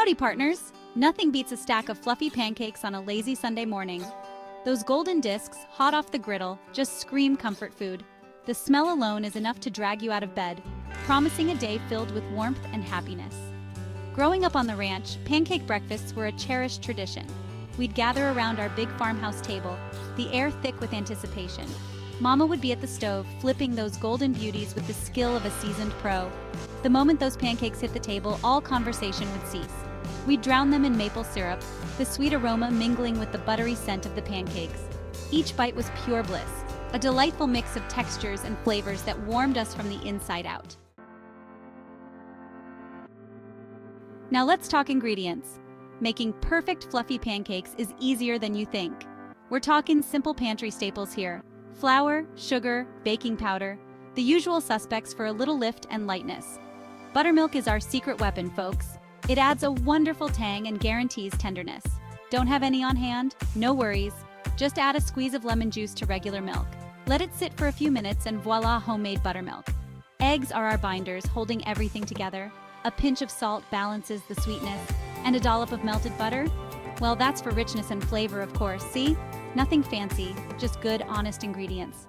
Howdy, partners! Nothing beats a stack of fluffy pancakes on a lazy Sunday morning. Those golden discs, hot off the griddle, just scream comfort food. The smell alone is enough to drag you out of bed, promising a day filled with warmth and happiness. Growing up on the ranch, pancake breakfasts were a cherished tradition. We'd gather around our big farmhouse table, the air thick with anticipation. Mama would be at the stove, flipping those golden beauties with the skill of a seasoned pro. The moment those pancakes hit the table, all conversation would cease. We'd drown them in maple syrup, the sweet aroma mingling with the buttery scent of the pancakes. Each bite was pure bliss, a delightful mix of textures and flavors that warmed us from the inside out. Now let's talk ingredients. Making perfect fluffy pancakes is easier than you think. We're talking simple pantry staples here. Flour, sugar, baking powder, the usual suspects for a little lift and lightness. Buttermilk is our secret weapon, folks. It adds a wonderful tang and guarantees tenderness. Don't have any on hand? No worries. Just add a squeeze of lemon juice to regular milk. Let it sit for a few minutes and voila, homemade buttermilk. Eggs are our binders, holding everything together. A pinch of salt balances the sweetness. And a dollop of melted butter? Well, that's for richness and flavor, of course. See? Nothing fancy, just good, honest ingredients.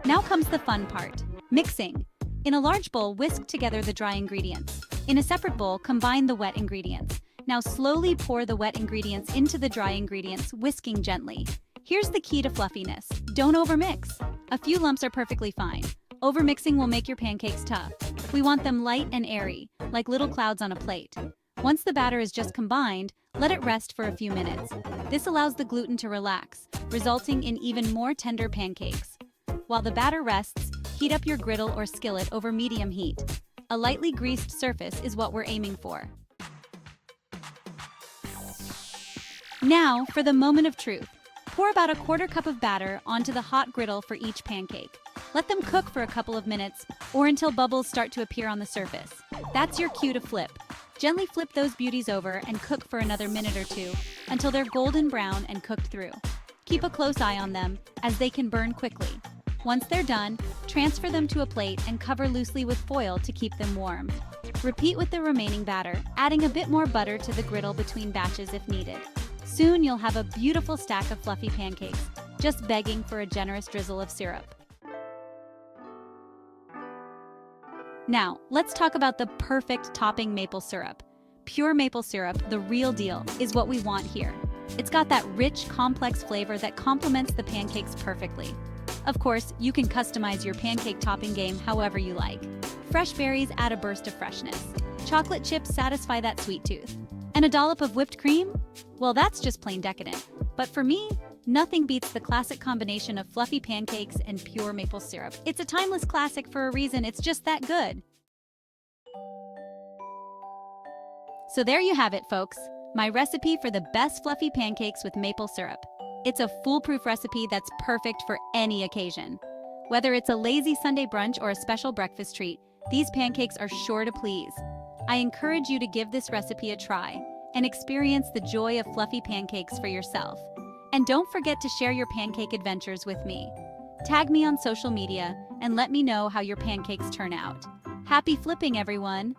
Now comes the fun part, mixing. In a large bowl, whisk together the dry ingredients. In a separate bowl, combine the wet ingredients. Now slowly pour the wet ingredients into the dry ingredients, whisking gently. Here's the key to fluffiness. Don't overmix. A few lumps are perfectly fine. Overmixing will make your pancakes tough. We want them light and airy, like little clouds on a plate. Once the batter is just combined, let it rest for a few minutes. This allows the gluten to relax, resulting in even more tender pancakes. While the batter rests, heat up your griddle or skillet over medium heat. A lightly greased surface is what we're aiming for. Now, for the moment of truth. Pour about a quarter cup of batter onto the hot griddle for each pancake. Let them cook for a couple of minutes, or until bubbles start to appear on the surface. That's your cue to flip. Gently flip those beauties over and cook for another minute or two until they're golden brown and cooked through. Keep a close eye on them, as they can burn quickly. Once they're done, transfer them to a plate and cover loosely with foil to keep them warm. Repeat with the remaining batter, adding a bit more butter to the griddle between batches if needed. Soon you'll have a beautiful stack of fluffy pancakes, just begging for a generous drizzle of syrup. Now, let's talk about the perfect topping maple syrup. Pure maple syrup, the real deal, is what we want here. It's got that rich, complex flavor that complements the pancakes perfectly. Of course, you can customize your pancake topping game however you like. Fresh berries add a burst of freshness. Chocolate chips satisfy that sweet tooth. And a dollop of whipped cream? Well, that's just plain decadent. But for me, nothing beats the classic combination of fluffy pancakes and pure maple syrup. It's a timeless classic for a reason, it's just that good. So there you have it, folks. My recipe for the best fluffy pancakes with maple syrup. It's a foolproof recipe that's perfect for any occasion. Whether it's a lazy Sunday brunch or a special breakfast treat, these pancakes are sure to please. I encourage you to give this recipe a try and experience the joy of fluffy pancakes for yourself. And don't forget to share your pancake adventures with me. Tag me on social media and let me know how your pancakes turn out. Happy flipping, everyone!